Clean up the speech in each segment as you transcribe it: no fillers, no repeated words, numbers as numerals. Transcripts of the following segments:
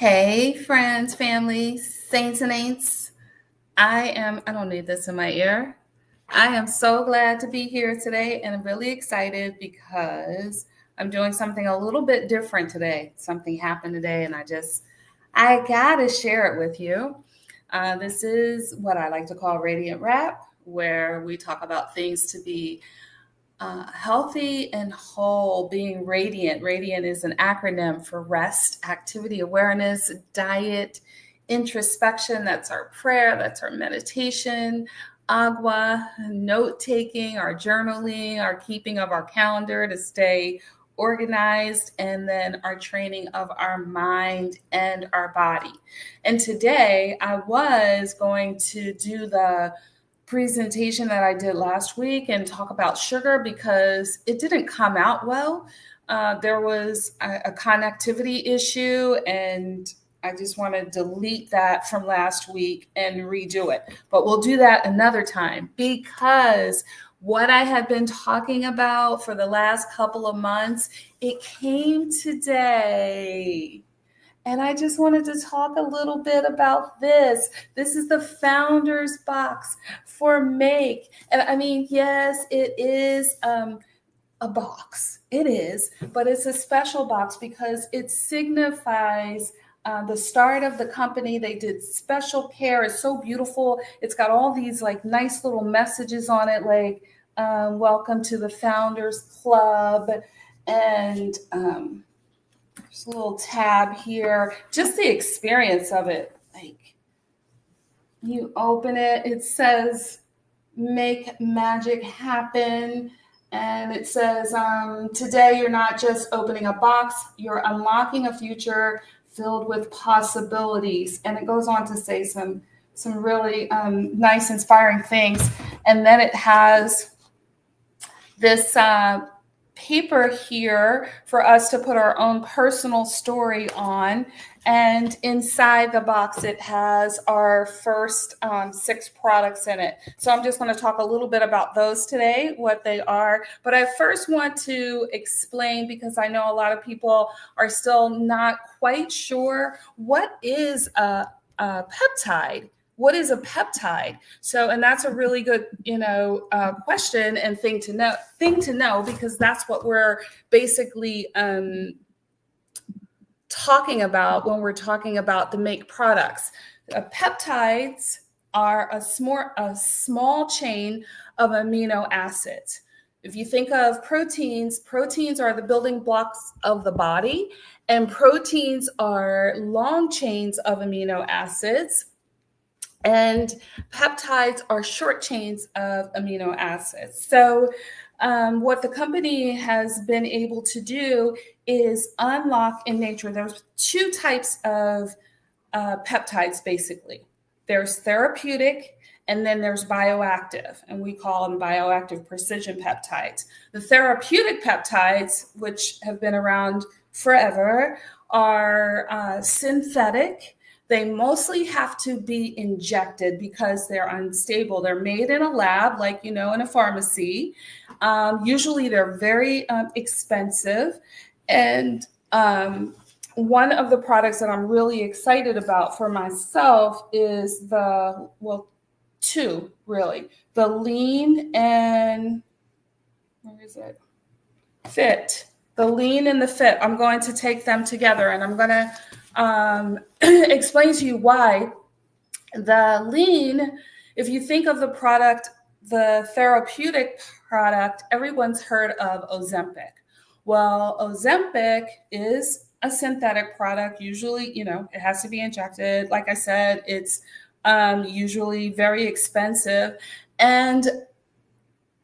Hey, friends, family, saints and ain'ts. I don't need this in my ear. I am so glad to be here today and I'm really excited because I'm doing something a little bit different today. Something happened today and I gotta share it with you. This is what I like to call Radiant Rap, where we talk about things to be healthy and whole, being radiant. Radiant is an acronym for rest, activity, awareness, diet, introspection. That's our prayer, that's our meditation, agua, note taking, our journaling, our keeping of our calendar to stay organized, and then our training of our mind and our body. And today I was going to do the presentation that I did last week and talk about sugar because it didn't come out well. There was a connectivity issue, and I just want to delete that from last week and redo it. But we'll do that another time because what I had been talking about for the last couple of months, it came today. And I just wanted to talk a little bit about this. This is the Founders Box for Make. And I mean, yes, it is a box. It is, but it's a special box because it signifies the start of the company. They did special care. It's so beautiful. It's got all these like nice little messages on it, like welcome to the Founders Club. And there's a little tab here. Just the experience of it. Like you open it, it says make magic happen. And it says, today you're not just opening a box, you're unlocking a future filled with possibilities. And it goes on to say some really nice, inspiring things. And then it has this paper here for us to put our own personal story on. And inside the box, it has our first 6 products in it. So I'm just going to talk a little bit about those today, what they are. But I first want to explain, because I know a lot of people are still not quite sure, what is a peptide? What is a peptide? So, and that's a really good, question and thing to know, because that's what we're basically talking about when we're talking about the make products. Peptides are a small chain of amino acids. If you think of proteins are the building blocks of the body, and proteins are long chains of amino acids. And peptides are short chains of amino acids. So what the company has been able to do is unlock in nature. There's 2 types of peptides, basically. There's therapeutic, and then there's bioactive, and we call them bioactive precision peptides. The therapeutic peptides, which have been around forever, are synthetic. They mostly have to be injected because they're unstable. They're made in a lab, like, in a pharmacy. Usually they're very expensive. And one of the products that I'm really excited about for myself is 2, really. The Lean and, where is it? Fit. The Lean and the Fit. I'm going to take them together, and I'm going to explain to you why. The Lean, if you think of the product, the therapeutic product, everyone's heard of Ozempic. Well, Ozempic is a synthetic product. Usually, it has to be injected. Like I said, it's usually very expensive. And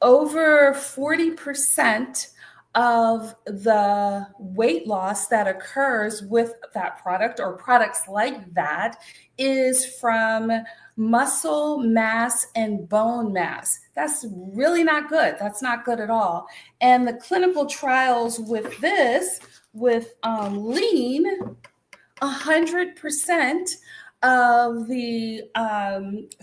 over 40% of the weight loss that occurs with that product or products like that is from muscle mass and bone mass. That's really not good. That's not good at all. And the clinical trials with this, with Lean, 100% of the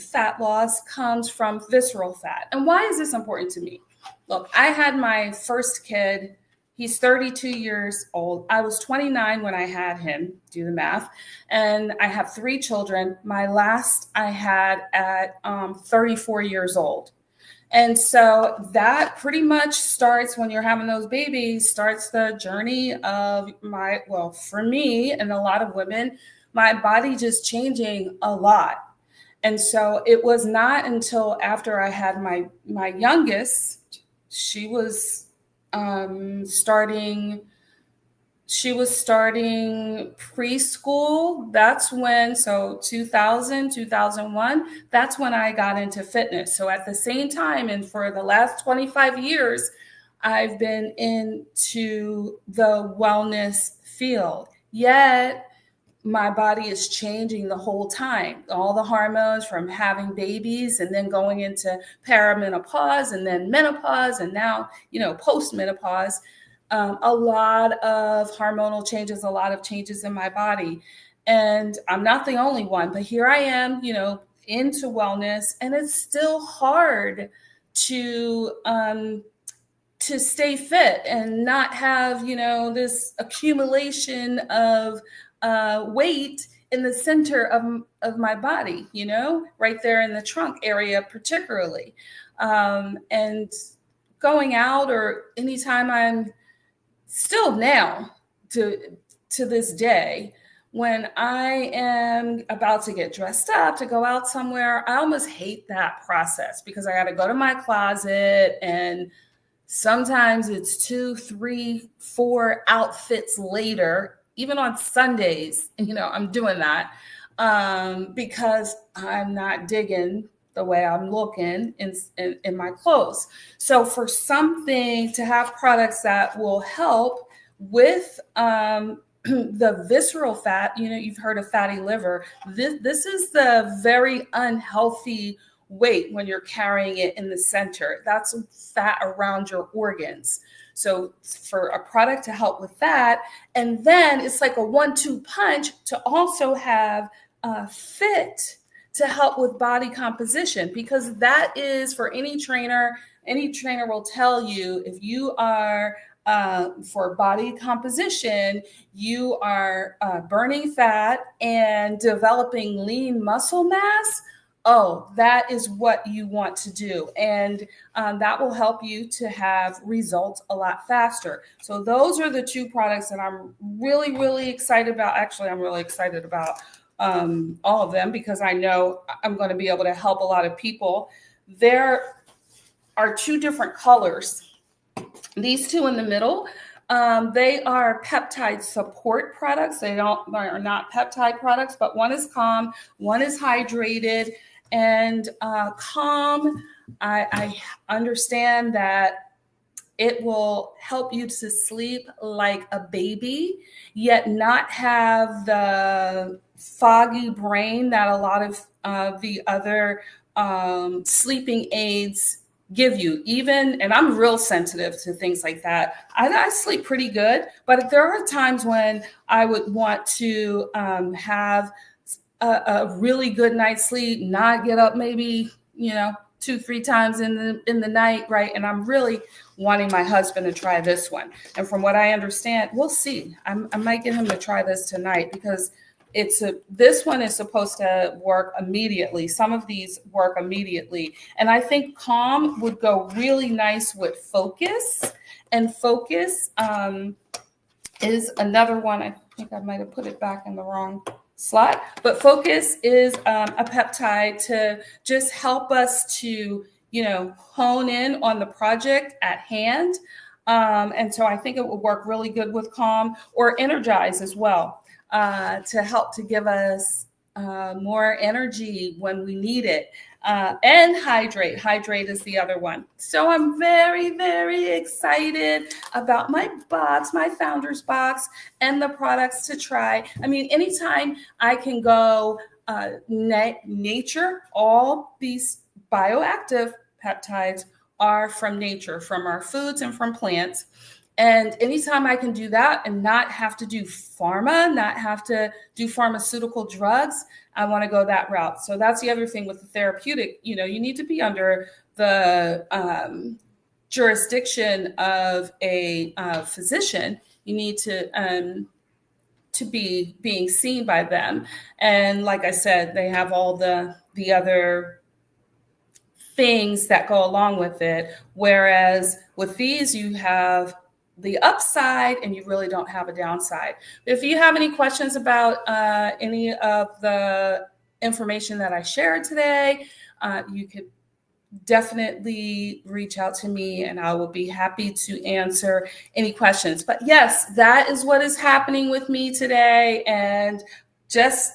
fat loss comes from visceral fat. And why is this important to me? Look, I had my first kid He's 32 years old. I was 29 when I had him, do the math. And I have 3 children. My last I had at 34 years old. And so that pretty much starts when you're having those babies, starts the journey of for me and a lot of women, my body just changing a lot. And so it was not until after I had my youngest, she was starting preschool. That's when, so 2000, 2001, that's when I got into fitness. So at the same time, and for the last 25 years, I've been into the wellness field. Yet my body is changing the whole time. All the hormones from having babies and then going into perimenopause and then menopause and now, post-menopause. A lot of hormonal changes, a lot of changes in my body. And I'm not the only one, but here I am, into wellness, and it's still hard to stay fit and not have, this accumulation of weight in the center of my body, right there in the trunk area, particularly. And going out, or anytime I'm still now to this day, when I am about to get dressed up to go out somewhere, I almost hate that process because I got to go to my closet, and sometimes it's 2, 3, 4 outfits later, even on Sundays, I'm doing that because I'm not digging the way I'm looking in my clothes. So for something to have products that will help with the visceral fat, you've heard of fatty liver. This is the very unhealthy weight when you're carrying it in the center. That's fat around your organs. So for a product to help with that, and then it's like a 1-2 punch to also have fit to help with body composition, because that is, for any trainer will tell you, if you are for body composition, you are burning fat and developing lean muscle mass. Oh, that is what you want to do. And that will help you to have results a lot faster. So those are the 2 products that I'm really, really excited about. Actually, I'm really excited about all of them because I know I'm going to be able to help a lot of people. There are 2 different colors. These 2 in the middle, they are peptide support products. They are not peptide products, but one is Calm, one is Hydrated. And Calm, I understand that it will help you to sleep like a baby, yet not have the foggy brain that a lot of the other sleeping aids give you. And I'm real sensitive to things like that. I sleep pretty good, but there are times when I would want to have a really good night's sleep, not get up maybe, 2-3 times in the night, right? And I'm really wanting my husband to try this one. And from what I understand, we'll see. I might get him to try this tonight because this one is supposed to work immediately. Some of these work immediately. And I think Calm would go really nice with Focus. And Focus is another one. I think I might have put it back in the wrong slot, but Focus is a peptide to just help us to, hone in on the project at hand. And so I think it will work really good with Calm, or Energize as well, to help to give us more energy when we need it. And Hydrate. Hydrate is the other one. So I'm very, very excited about my box, my founder's box, and the products to try. I mean, anytime I can go nature, all these bioactive peptides are from nature, from our foods and from plants. And anytime I can do that and not have to do pharma, not have to do pharmaceutical drugs, I want to go that route. So that's the other thing with the therapeutic, you need to be under the jurisdiction of a physician, you need to be being seen by them. And like I said, they have all the other things that go along with it. Whereas with these, you have the upside and you really don't have a downside. If you have any questions about any of the information that I shared today, you could definitely reach out to me and I will be happy to answer any questions. But yes, that is what is happening with me today, and just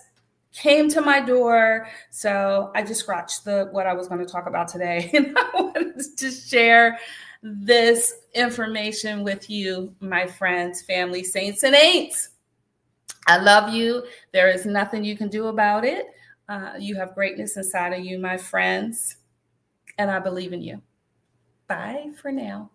came to my door. So I just scratched what I was going to talk about today. And I wanted to share this information with you, my friends, family, saints, and ain'ts. I love you. There is nothing you can do about it. You have greatness inside of you, my friends, and I believe in you. Bye for now.